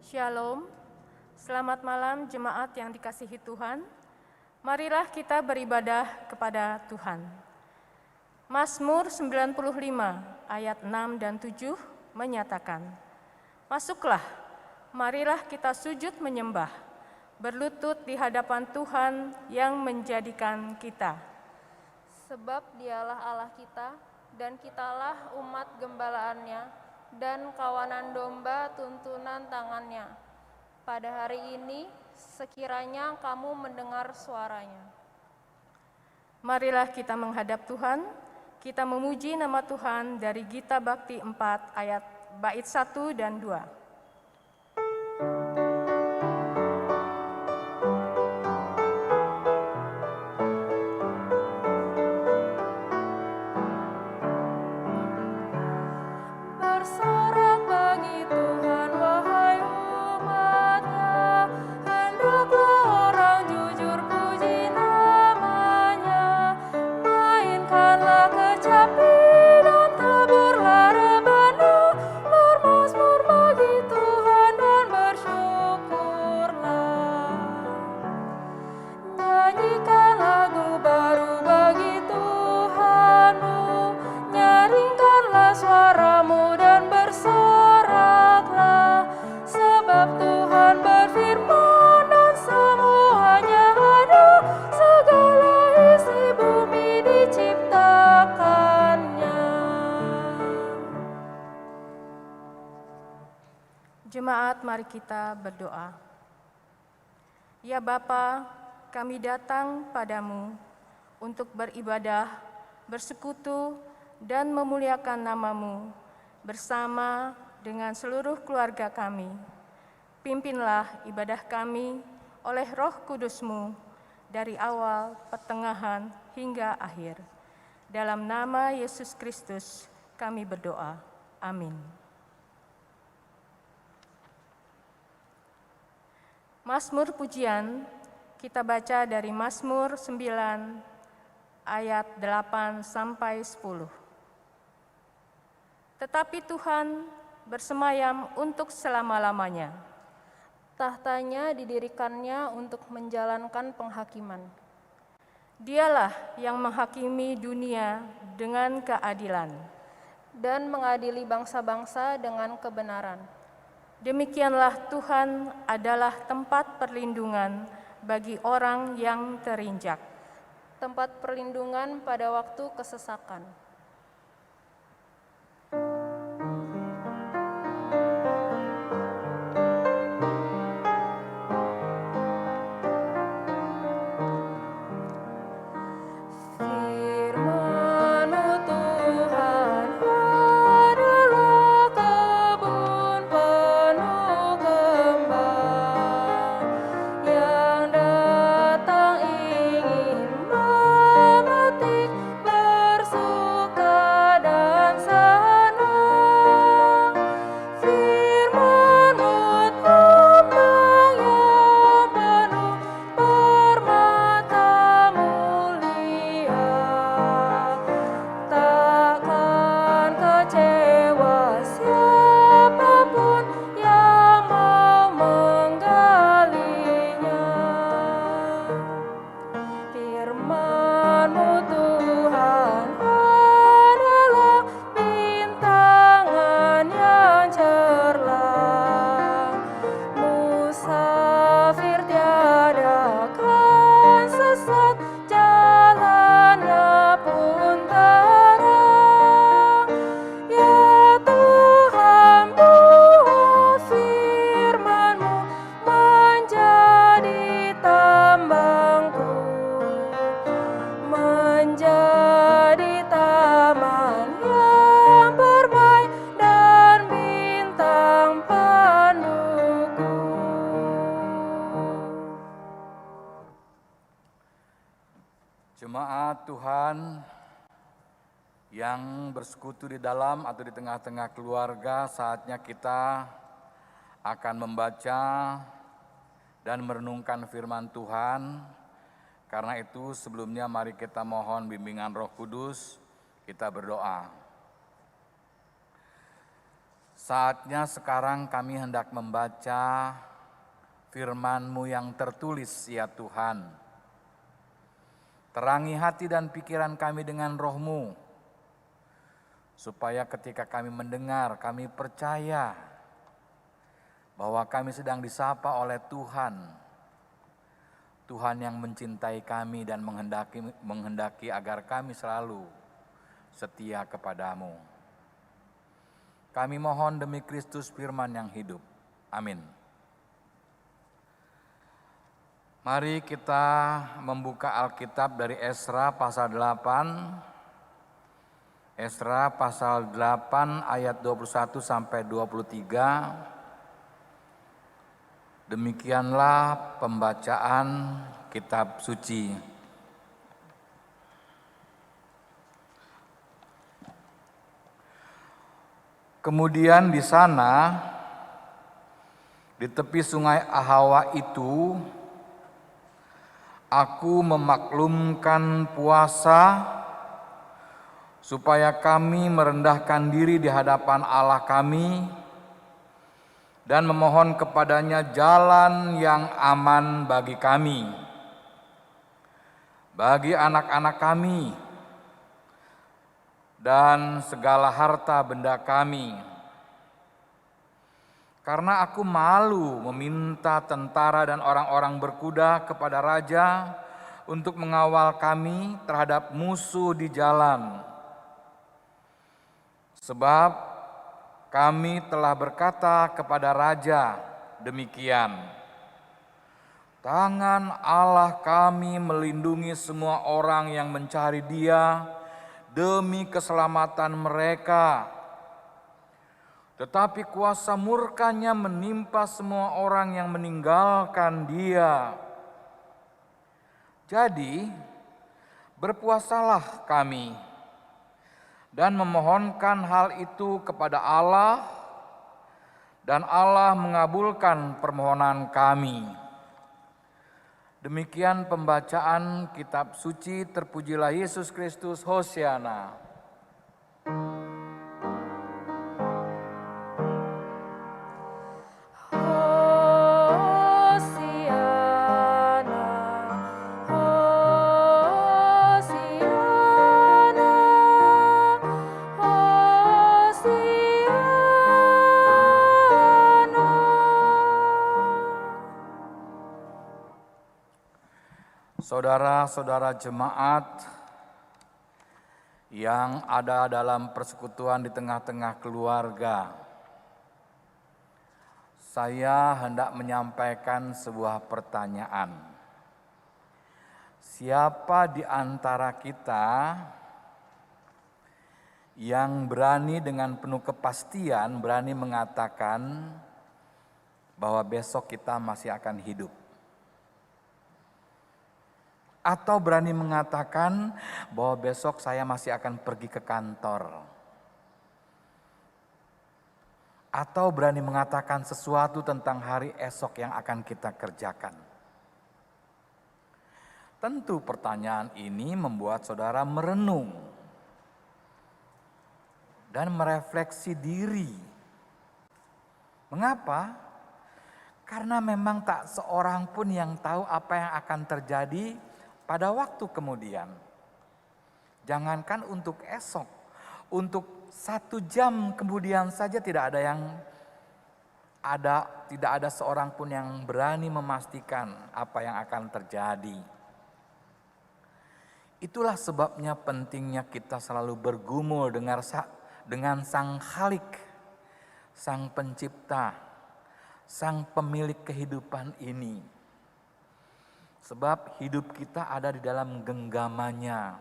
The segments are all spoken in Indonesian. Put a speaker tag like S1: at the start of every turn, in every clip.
S1: Shalom, selamat malam jemaat yang dikasihi Tuhan. Marilah kita beribadah kepada Tuhan. Mazmur 95 ayat 6 dan 7 menyatakan, "Masuklah, marilah kita sujud menyembah, berlutut di hadapan Tuhan yang menjadikan kita.
S2: Sebab dialah Allah kita, dan kitalah umat gembalaannya, dan kawanan domba tuntunan tangannya. Pada hari ini, sekiranya kamu mendengar suaranya."
S1: Marilah kita menghadap Tuhan, kita memuji nama Tuhan dari Gita Bhakti 4 ayat bait 1 dan 2.
S2: Bersorak bagi Tuhan, wahai umat-Nya, hendaklah orang jujur puji nama-Nya. Mainkanlah kecapi dan taburlah rebana, bermazmur bagi Tuhan dan bersyukurlah. Nyanyikan lagu baru bagi Tuhanmu, nyaringkanlah suaramu dan bersoraklah, sebab Tuhan berfirman dan semuanya ada, segala isi bumi diciptakannya.
S1: Jemaat, mari kita berdoa. Ya Bapa, kami datang padamu untuk beribadah, bersekutu, dan memuliakan nama-Mu bersama dengan seluruh keluarga kami. Pimpinlah ibadah kami oleh Roh Kudus-Mu dari awal, pertengahan, hingga akhir. Dalam nama Yesus Kristus kami berdoa. Amin. Mazmur pujian kita baca dari Mazmur 9 ayat 8 sampai 10. Tetapi Tuhan bersemayam untuk selama-lamanya.
S2: Tahtanya didirikannya untuk menjalankan penghakiman.
S1: Dialah yang menghakimi dunia dengan keadilan,
S2: Dan mengadili bangsa-bangsa dengan kebenaran.
S1: Demikianlah Tuhan adalah tempat perlindungan bagi orang yang terinjak,
S2: Tempat perlindungan pada waktu kesesakan. Firman-Mu Tuhan adalah kebun penuh kembang, yang datang ingin memetik, bersuka dan senang. Firman-Mu lambang yang penuh permata mulia, takkan kecewa siapapun yang mau menggalinya. Firman-Mu Tuhan adalah bintangan yang cerlah, musafir tiada kan sesat, jalannya pun terang. Ya Tuhan, buat firman-Mu menjadi tambangku, menjadi taman yang permai dan bintang penuhku.
S3: Jemaat Tuhan yang bersekutu di dalam atau di tengah-tengah keluarga, saatnya kita akan membaca dan merenungkan firman Tuhan. Karena itu sebelumnya mari kita mohon bimbingan Roh Kudus, kita berdoa. Saatnya sekarang kami hendak membaca firman-Mu yang tertulis, ya Tuhan. Terangi hati dan pikiran kami dengan Roh-Mu, supaya ketika kami mendengar, kami percaya bahwa kami sedang disapa oleh Tuhan. Tuhan yang mencintai kami dan menghendaki agar kami selalu setia kepadamu. Kami mohon demi Kristus firman yang hidup. Amin. Mari kita membuka Alkitab dari Esra pasal 8. Esra pasal 8 ayat 21 sampai 23. Demikianlah pembacaan kitab suci. Kemudian di sana, di tepi sungai Ahawa itu, aku memaklumkan puasa supaya kami merendahkan diri di hadapan Allah kami dan memohon kepadanya jalan yang aman bagi kami, bagi anak-anak kami, dan segala harta benda kami. Karena aku malu meminta tentara dan orang-orang berkuda kepada raja untuk mengawal kami terhadap musuh di jalan. Sebab kami telah berkata kepada raja demikian, tangan Allah kami melindungi semua orang yang mencari Dia demi keselamatan mereka. Tetapi kuasa murkanya menimpa semua orang yang meninggalkan Dia. Jadi, berpuasalah kami dan memohonkan hal itu kepada Allah, dan Allah mengabulkan permohonan kami. Demikian pembacaan kitab suci. Terpujilah Yesus Kristus. Hosiana. Saudara-saudara jemaat yang ada dalam persekutuan di tengah-tengah keluarga, saya hendak menyampaikan sebuah pertanyaan. Siapa di antara kita yang berani dengan penuh kepastian berani mengatakan bahwa besok kita masih akan hidup? Atau berani mengatakan bahwa besok saya masih akan pergi ke kantor? Atau berani mengatakan sesuatu tentang hari esok yang akan kita kerjakan? Tentu pertanyaan ini membuat saudara merenung dan merefleksi diri. Mengapa? Karena memang tak seorang pun yang tahu apa yang akan terjadi pada waktu kemudian. Jangankan untuk esok, untuk 1 jam kemudian saja tidak ada seorang pun yang berani memastikan apa yang akan terjadi. Itulah sebabnya pentingnya kita selalu bergumul dengan Sang Khalik, Sang Pencipta, Sang Pemilik kehidupan ini. Sebab hidup kita ada di dalam genggamannya.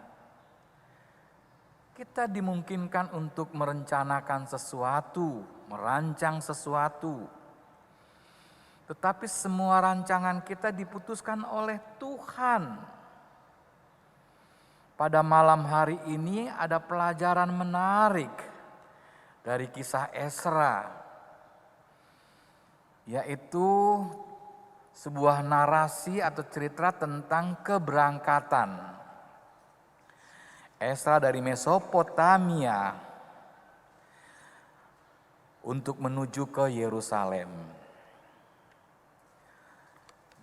S3: Kita dimungkinkan untuk merencanakan sesuatu, merancang sesuatu. Tetapi semua rancangan kita diputuskan oleh Tuhan. Pada malam hari ini ada pelajaran menarik dari kisah Esra, yaitu sebuah narasi atau cerita tentang keberangkatan. Esra dari Mesopotamia untuk menuju ke Yerusalem.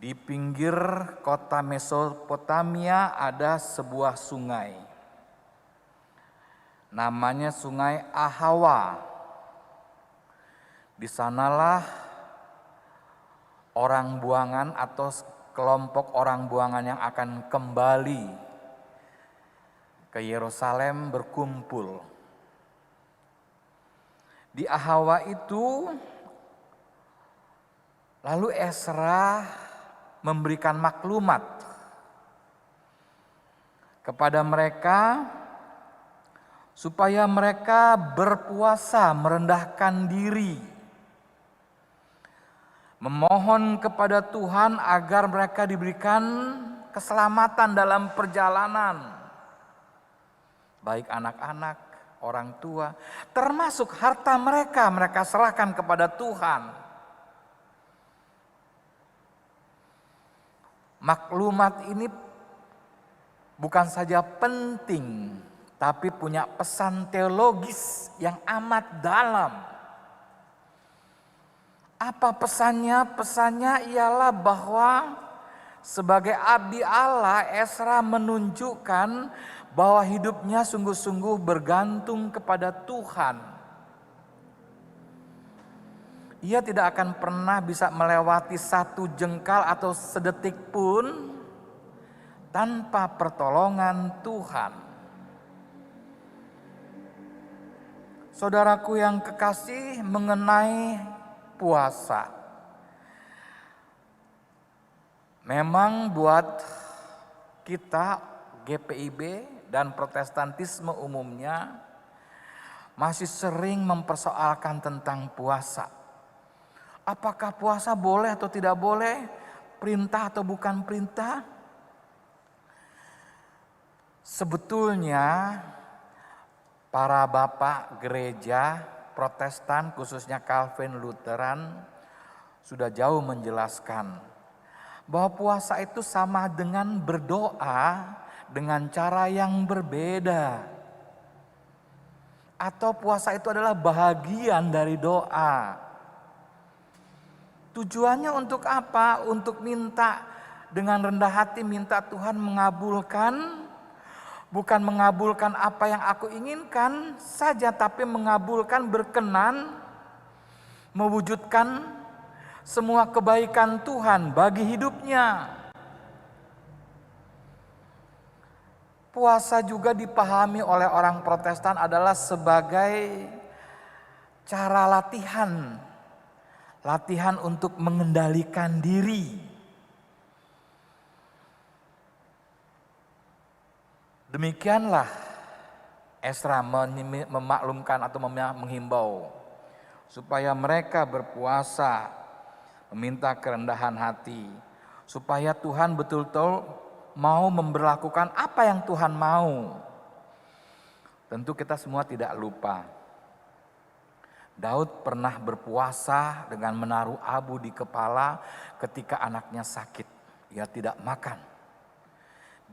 S3: Di pinggir kota Mesopotamia ada sebuah sungai. Namanya Sungai Ahawa. Di sanalah orang buangan atau kelompok orang buangan yang akan kembali ke Yerusalem berkumpul. Di Ahawa itu lalu Ezra memberikan maklumat kepada mereka supaya mereka berpuasa, merendahkan diri, memohon kepada Tuhan agar mereka diberikan keselamatan dalam perjalanan, baik anak-anak, orang tua, termasuk harta mereka serahkan kepada Tuhan. Maklumat ini bukan saja penting, tapi punya pesan teologis yang amat dalam. Apa pesannya? Pesannya ialah bahwa sebagai abdi Allah, Ezra menunjukkan bahwa hidupnya sungguh-sungguh bergantung kepada Tuhan. Ia tidak akan pernah bisa melewati satu jengkal atau sedetik pun tanpa pertolongan Tuhan. Saudaraku yang kekasih, mengenai puasa, memang buat kita GPIB dan Protestantisme umumnya masih sering mempersoalkan tentang puasa. Apakah puasa boleh atau tidak boleh? Perintah atau bukan perintah? Sebetulnya para bapak gereja Protestan, khususnya Calvin Lutheran, sudah jauh menjelaskan bahwa puasa itu sama dengan berdoa dengan cara yang berbeda. Atau puasa itu adalah bahagian dari doa. Tujuannya untuk apa? Untuk minta dengan rendah hati, minta Tuhan mengabulkan, bukan mengabulkan apa yang aku inginkan saja, tapi mengabulkan, berkenan, mewujudkan semua kebaikan Tuhan bagi hidupnya. Puasa juga dipahami oleh orang Protestan adalah sebagai cara latihan untuk mengendalikan diri. Demikianlah Ezra memaklumkan atau menghimbau supaya mereka berpuasa, meminta kerendahan hati, supaya Tuhan betul-betul mau memberlakukan apa yang Tuhan mau. Tentu kita semua tidak lupa, Daud pernah berpuasa dengan menaruh abu di kepala ketika anaknya sakit. Ia tidak makan.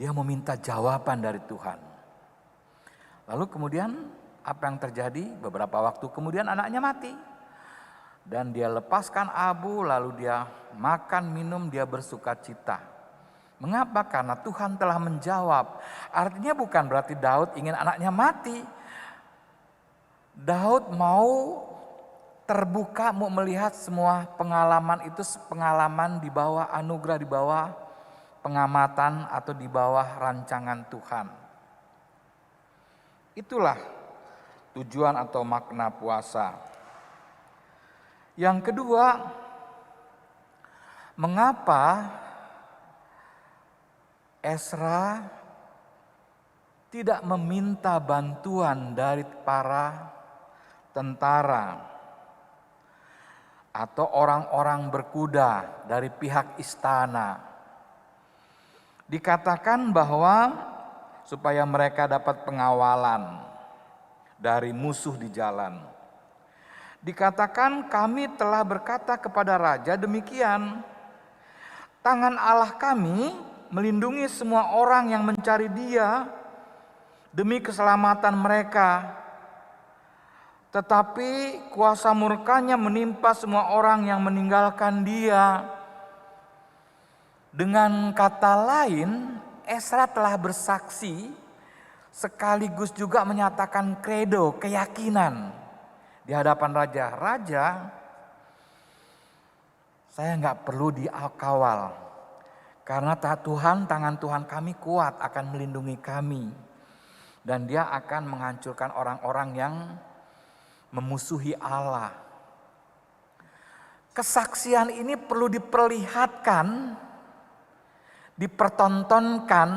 S3: Dia meminta jawaban dari Tuhan. Lalu kemudian apa yang terjadi? Beberapa waktu kemudian anaknya mati. Dan dia lepaskan abu, lalu dia makan, minum, dia bersuka cita. Mengapa? Karena Tuhan telah menjawab. Artinya bukan berarti Daud ingin anaknya mati. Daud mau terbuka, mau melihat semua pengalaman itu, pengalaman di bawah anugerah, di bawah pengamatan atau di bawah rancangan Tuhan. Itulah tujuan atau makna puasa. Yang kedua, mengapa Ezra tidak meminta bantuan dari para tentara atau orang-orang berkuda dari pihak istana? Dikatakan bahwa supaya mereka dapat pengawalan dari musuh di jalan. Dikatakan, kami telah berkata kepada raja demikian, tangan Allah kami melindungi semua orang yang mencari Dia demi keselamatan mereka. tetapi kuasa murkanya menimpa semua orang yang meninggalkan dia. Dengan kata lain, Ezra telah bersaksi sekaligus juga menyatakan kredo, keyakinan di hadapan raja. Raja, saya nggak perlu dikawal karena tangan Tuhan kami kuat akan melindungi kami. Dan dia akan menghancurkan orang-orang yang memusuhi Allah. Kesaksian ini perlu diperlihatkan, dipertontonkan,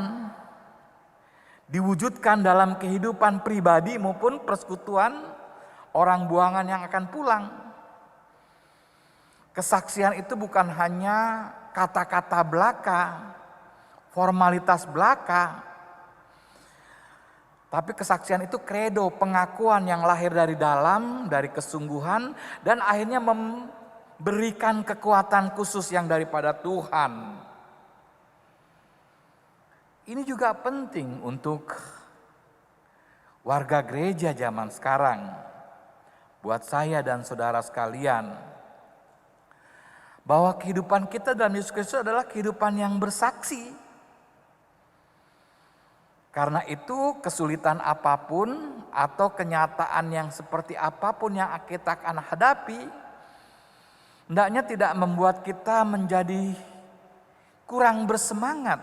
S3: diwujudkan dalam kehidupan pribadi maupun persekutuan orang buangan yang akan pulang. Kesaksian itu bukan hanya kata-kata belaka, formalitas belaka, tapi kesaksian itu kredo, pengakuan yang lahir dari dalam, dari kesungguhan, dan akhirnya memberikan kekuatan khusus yang daripada Tuhan. Ini juga penting untuk warga gereja zaman sekarang, buat saya dan saudara sekalian, bahwa kehidupan kita dalam Yesus Kristus adalah kehidupan yang bersaksi. Karena itu kesulitan apapun atau kenyataan yang seperti apapun yang kita akan hadapi, hendaknya tidak membuat kita menjadi kurang bersemangat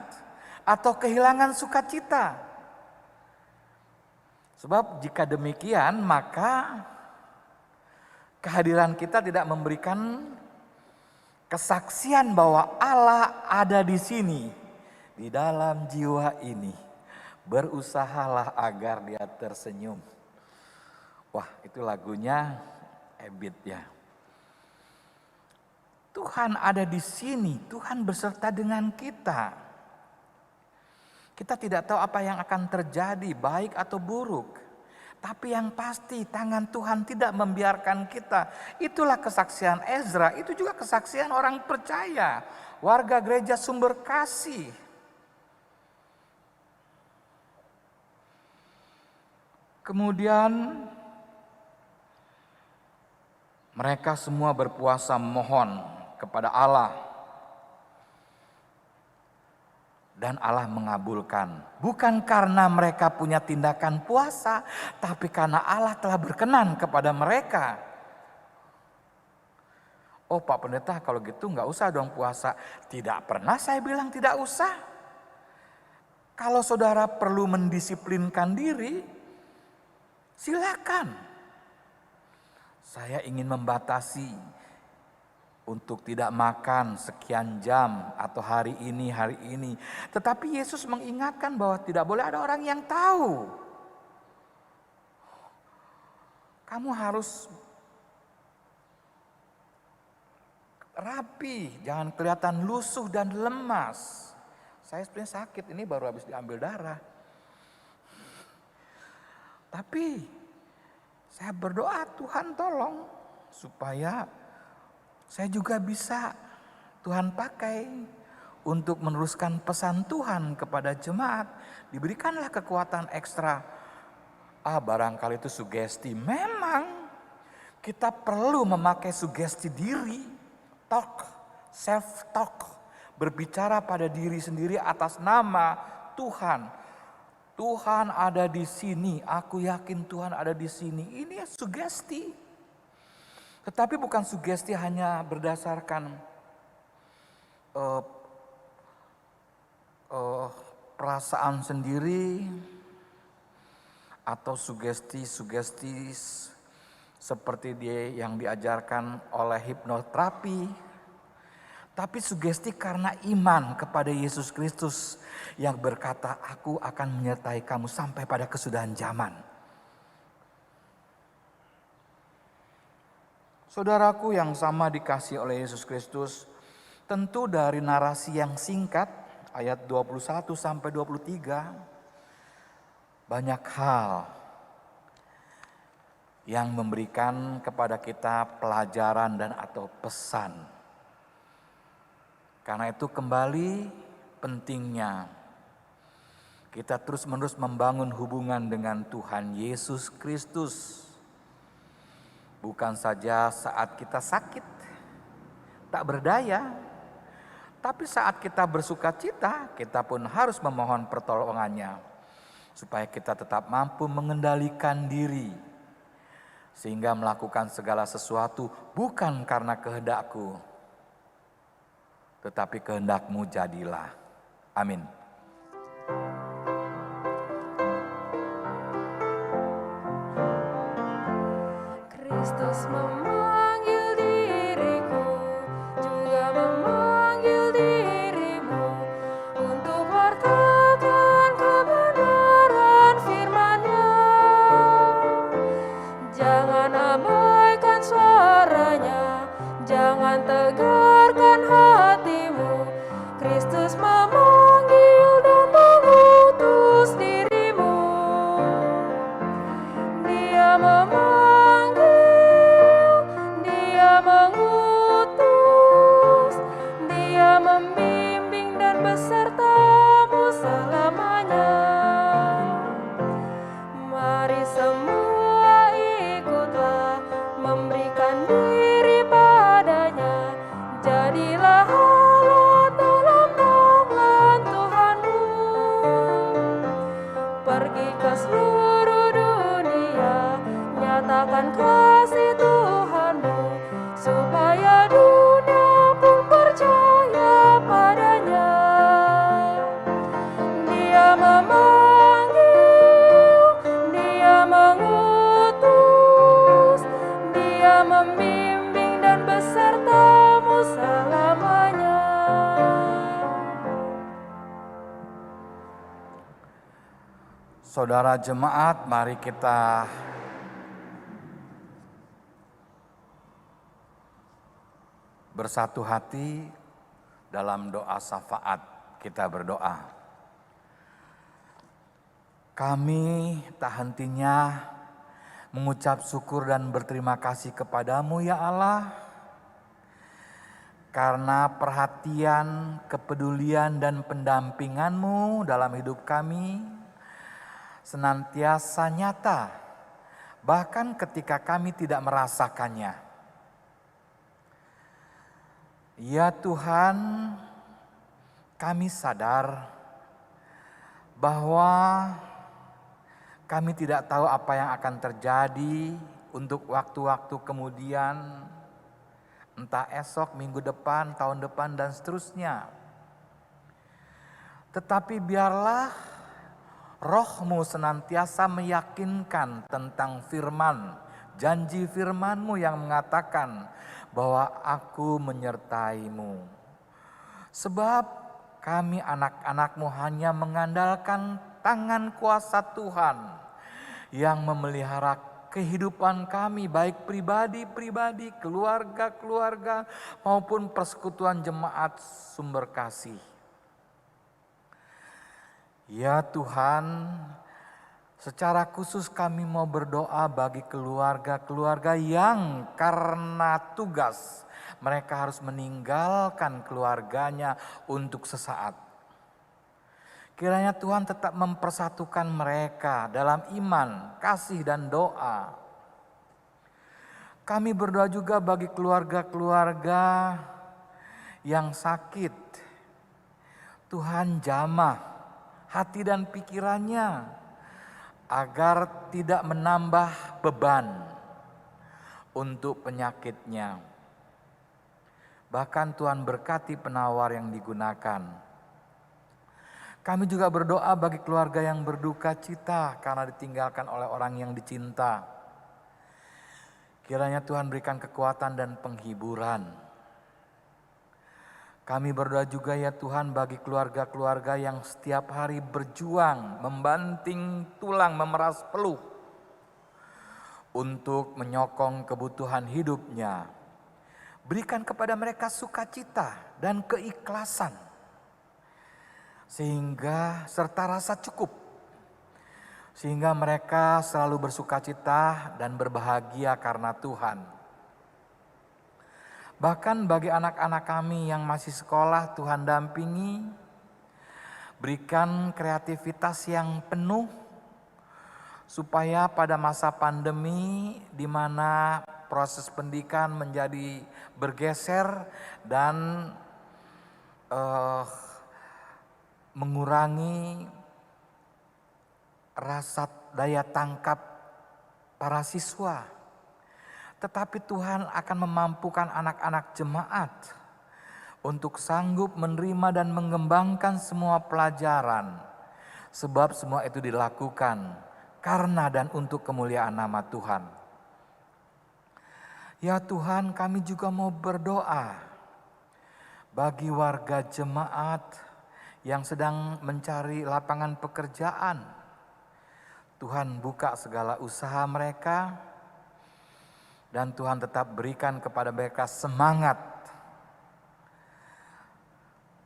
S3: atau kehilangan sukacita. Sebab jika demikian maka kehadiran kita tidak memberikan kesaksian bahwa Allah ada di sini, di dalam jiwa ini. Berusahalah agar dia tersenyum. Wah, itu lagunya Ebit ya. Tuhan ada di sini, Tuhan beserta dengan kita. Kita tidak tahu apa yang akan terjadi, baik atau buruk. Tapi yang pasti tangan Tuhan tidak membiarkan kita. Itulah kesaksian Ezra, itu juga kesaksian orang percaya. Warga gereja Sumber Kasih. Kemudian mereka semua berpuasa memohon kepada Allah. Dan Allah mengabulkan. Bukan karena mereka punya tindakan puasa, tapi karena Allah telah berkenan kepada mereka. Oh Pak Pendeta, kalau gitu nggak usah dong puasa. Tidak pernah saya bilang tidak usah. Kalau saudara perlu mendisiplinkan diri, silakan. Saya ingin membatasi untuk tidak makan sekian jam atau hari ini. Tetapi Yesus mengingatkan bahwa tidak boleh ada orang yang tahu. Kamu harus rapi, jangan kelihatan lusuh dan lemas. Saya sebenarnya sakit, ini baru habis diambil darah. Tapi saya berdoa Tuhan tolong supaya saya juga bisa Tuhan pakai untuk meneruskan pesan Tuhan kepada jemaat. Diberikanlah kekuatan ekstra. Barangkali itu sugesti. Memang kita perlu memakai sugesti diri. Self talk. Berbicara pada diri sendiri atas nama Tuhan. Tuhan ada di sini, aku yakin Tuhan ada di sini. Ini sugesti. Tetapi bukan sugesti hanya berdasarkan perasaan sendiri atau sugesti-sugesti seperti yang diajarkan oleh hipnoterapi. Tapi sugesti karena iman kepada Yesus Kristus yang berkata, aku akan menyertai kamu sampai pada kesudahan zaman. Saudaraku yang sama dikasih oleh Yesus Kristus, tentu dari narasi yang singkat, ayat 21 sampai 23, banyak hal yang memberikan kepada kita pelajaran dan atau pesan. Karena itu kembali pentingnya kita terus-menerus membangun hubungan dengan Tuhan Yesus Kristus. Bukan saja saat kita sakit, tak berdaya, tapi saat kita bersuka cita, kita pun harus memohon pertolongannya, supaya kita tetap mampu mengendalikan diri, sehingga melakukan segala sesuatu bukan karena kehendakku, tetapi kehendakmu jadilah. Amin.
S2: Kristus memanggil diriku, juga memanggil dirimu, untuk wartakan kebenaran firman-Nya. Jangan abaikan suaranya, jangan tegarkan hatimu. Kristus memanggil dan mengutus dirimu. Dia memanggil, Dia mengutus, Dia membimbing dan besertamu selamanya. Mari semua ikutlah, memberikan diri padanya, jadilah alat dalam tangan Tuhanmu. Pergi ke seluruh dunia, nyatakan kasih Tuhanmu, supaya dunia pun percaya padanya. Dia memanggil, Dia mengutus, Dia membimbing dan besertamu selamanya.
S3: Saudara jemaat, mari kita bersatu hati dalam doa syafaat. Kita berdoa. Kami tak hentinya mengucap syukur dan berterima kasih kepadamu ya Allah, karena perhatian, kepedulian dan pendampinganmu dalam hidup kami senantiasa nyata, bahkan ketika kami tidak merasakannya. Ya Tuhan, kami sadar bahwa kami tidak tahu apa yang akan terjadi untuk waktu-waktu kemudian, entah esok, minggu depan, tahun depan, dan seterusnya. Tetapi biarlah Roh-Mu senantiasa meyakinkan tentang firman, janji firman-Mu yang mengatakan bahwa aku menyertai-Mu. Sebab kami anak-anak-Mu hanya mengandalkan tangan kuasa Tuhan yang memelihara kehidupan kami, baik pribadi-pribadi, keluarga-keluarga, maupun persekutuan jemaat sumber kasih. Ya Tuhan, secara khusus kami mau berdoa bagi keluarga-keluarga yang karena tugas mereka harus meninggalkan keluarganya untuk sesaat. Kiranya Tuhan tetap mempersatukan mereka dalam iman, kasih dan doa. Kami berdoa juga bagi keluarga-keluarga yang sakit. Tuhan jamah hati dan pikirannya agar tidak menambah beban untuk penyakitnya. Bahkan Tuhan berkati penawar yang digunakan. Kami juga berdoa bagi keluarga yang berduka cita karena ditinggalkan oleh orang yang dicinta. Kiranya Tuhan berikan kekuatan dan penghiburan. Kami berdoa juga ya Tuhan bagi keluarga-keluarga yang setiap hari berjuang, membanting tulang, memeras peluh untuk menyokong kebutuhan hidupnya. Berikan kepada mereka sukacita dan keikhlasan, sehingga serta rasa cukup, sehingga mereka selalu bersukacita dan berbahagia karena Tuhan. Bahkan bagi anak-anak kami yang masih sekolah, Tuhan dampingi, berikan kreativitas yang penuh, supaya pada masa pandemi di mana proses pendidikan menjadi bergeser dan mengurangi rasa daya tangkap para siswa. Tetapi Tuhan akan memampukan anak-anak jemaat untuk sanggup menerima dan mengembangkan semua pelajaran. Sebab semua itu dilakukan karena dan untuk kemuliaan nama Tuhan. Ya Tuhan, kami juga mau berdoa bagi warga jemaat yang sedang mencari lapangan pekerjaan. Tuhan buka segala usaha mereka dan Tuhan tetap berikan kepada mereka semangat.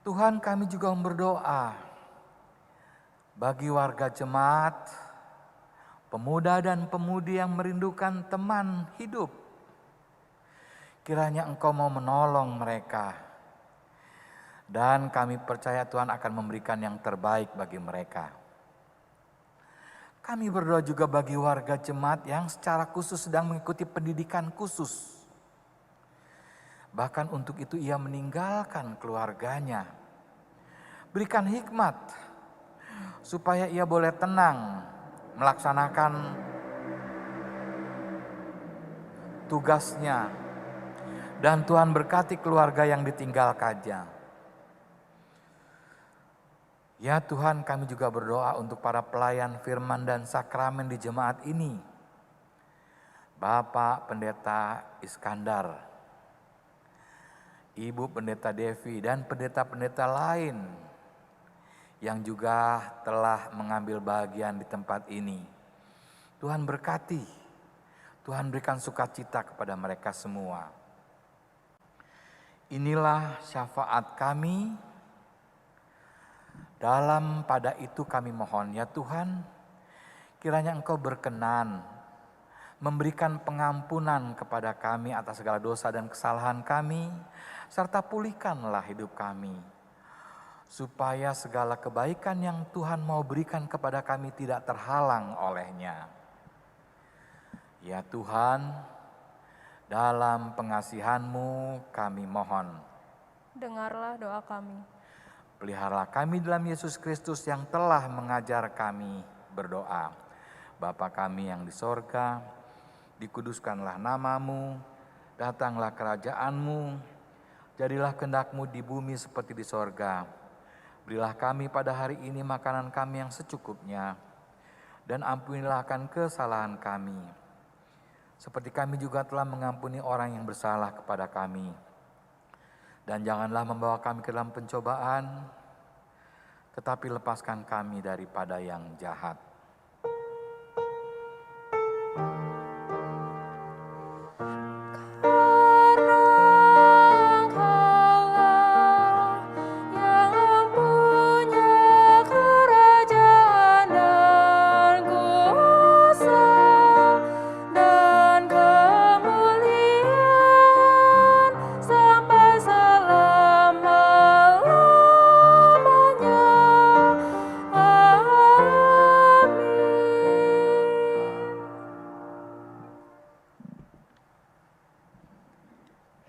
S3: Tuhan, kami juga berdoa bagi warga jemaat, pemuda dan pemudi yang merindukan teman hidup. Kiranya Engkau mau menolong mereka. Dan kami percaya Tuhan akan memberikan yang terbaik bagi mereka. Kami berdoa juga bagi warga jemaat yang secara khusus sedang mengikuti pendidikan khusus. Bahkan untuk itu ia meninggalkan keluarganya. Berikan hikmat supaya ia boleh tenang melaksanakan tugasnya. Dan Tuhan berkati keluarga yang ditinggalkannya. Ya Tuhan, kami juga berdoa untuk para pelayan firman dan sakramen di jemaat ini. Bapak Pendeta Iskandar, Ibu Pendeta Devi, dan pendeta-pendeta lain yang juga telah mengambil bagian di tempat ini. Tuhan berkati, Tuhan berikan sukacita kepada mereka semua. Inilah syafaat kami. Dalam pada itu kami mohon, ya Tuhan, kiranya Engkau berkenan memberikan pengampunan kepada kami atas segala dosa dan kesalahan kami, serta pulihkanlah hidup kami, supaya segala kebaikan yang Tuhan mau berikan kepada kami tidak terhalang olehnya. Ya Tuhan, dalam pengasihan-Mu kami mohon.
S2: Dengarlah doa kami.
S3: Peliharalah kami dalam Yesus Kristus yang telah mengajar kami berdoa. Bapa kami yang di sorga, dikuduskanlah nama-Mu, datanglah kerajaan-Mu, jadilah kehendak-Mu di bumi seperti di sorga. Berilah kami pada hari ini makanan kami yang secukupnya, dan ampunilah akan kesalahan kami, seperti kami juga telah mengampuni orang yang bersalah kepada kami. Dan janganlah membawa kami ke dalam pencobaan, tetapi lepaskan kami daripada yang jahat.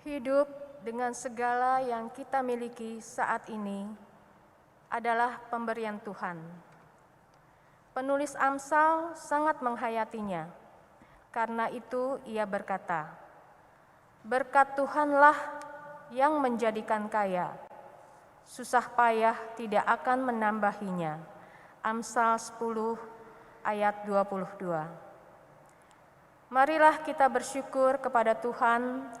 S1: Hidup dengan segala yang kita miliki saat ini adalah pemberian Tuhan. Penulis Amsal sangat menghayatinya. Karena itu ia berkata, "Berkat Tuhanlah yang menjadikan kaya, susah payah tidak akan menambahinya." Amsal 10 ayat 22. Marilah kita bersyukur kepada Tuhan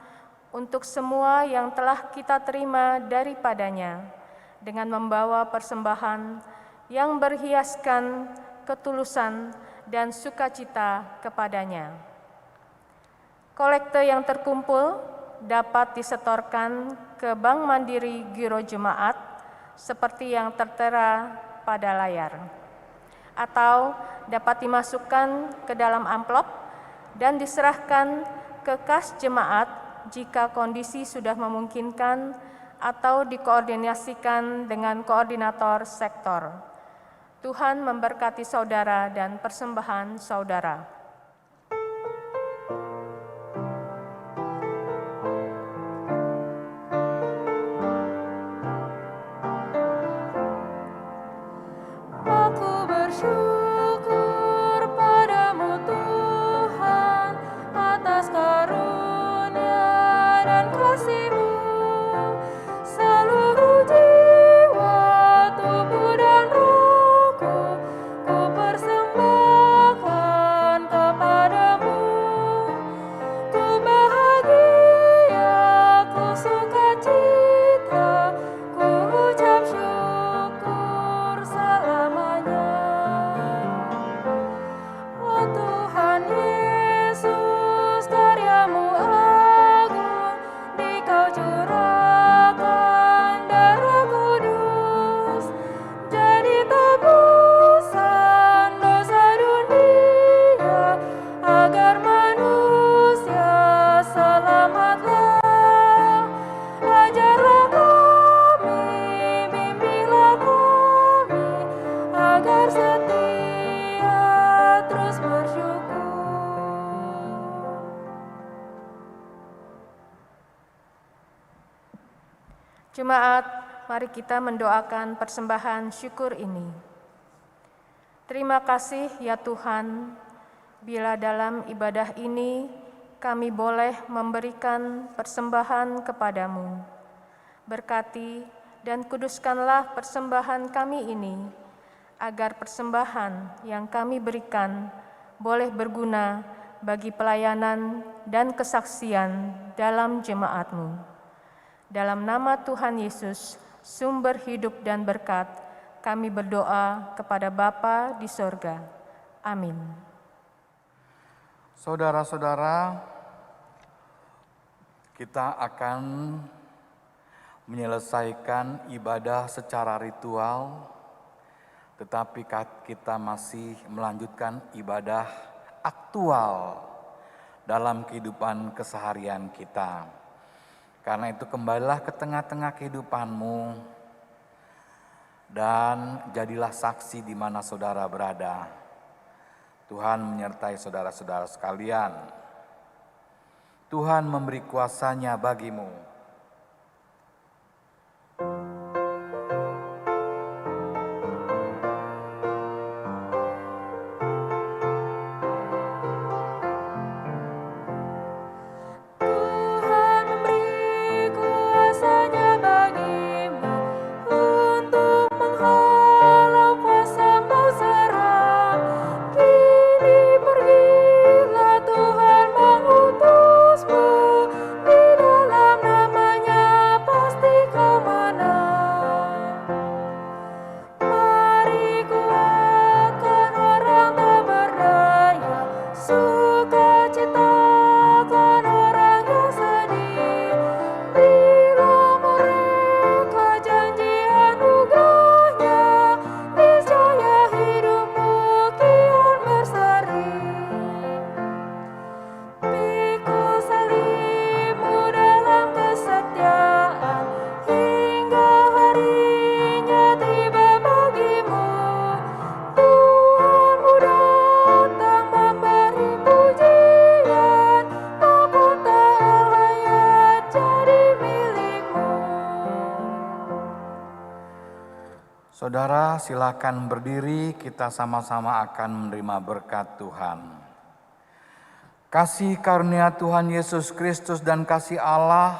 S1: untuk semua yang telah kita terima daripadanya, dengan membawa persembahan yang berhiaskan ketulusan dan sukacita kepadanya. Kolekte yang terkumpul dapat disetorkan ke Bank Mandiri Giro Jemaat seperti yang tertera pada layar, atau dapat dimasukkan ke dalam amplop dan diserahkan ke kas jemaat jika kondisi sudah memungkinkan, atau dikoordinasikan dengan koordinator sektor. Tuhan memberkati saudara dan persembahan saudara. Jemaat, mari kita mendoakan persembahan syukur ini. Terima kasih ya Tuhan, bila dalam ibadah ini kami boleh memberikan persembahan kepadamu. Berkati dan kuduskanlah persembahan kami ini, agar persembahan yang kami berikan boleh berguna bagi pelayanan dan kesaksian dalam jemaat-Mu. Dalam nama Tuhan Yesus, sumber hidup dan berkat, kami berdoa kepada Bapa di sorga. Amin.
S3: Saudara-saudara, kita akan menyelesaikan ibadah secara ritual, tetapi kita masih melanjutkan ibadah aktual dalam kehidupan keseharian kita. Karena itu kembalilah ke tengah-tengah kehidupanmu dan jadilah saksi di mana saudara berada. Tuhan menyertai saudara-saudara sekalian. Tuhan memberi kuasa-Nya bagimu. Saudara, silakan berdiri, kita sama-sama akan menerima berkat Tuhan. Kasih karunia Tuhan Yesus Kristus dan kasih Allah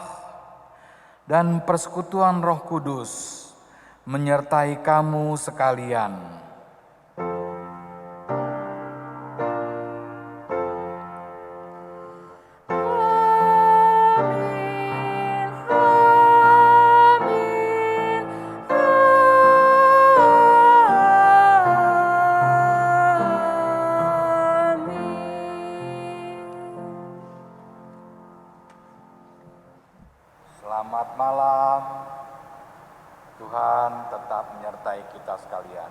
S3: dan persekutuan Roh Kudus menyertai kamu sekalian. Selamat malam, Tuhan tetap menyertai kita sekalian.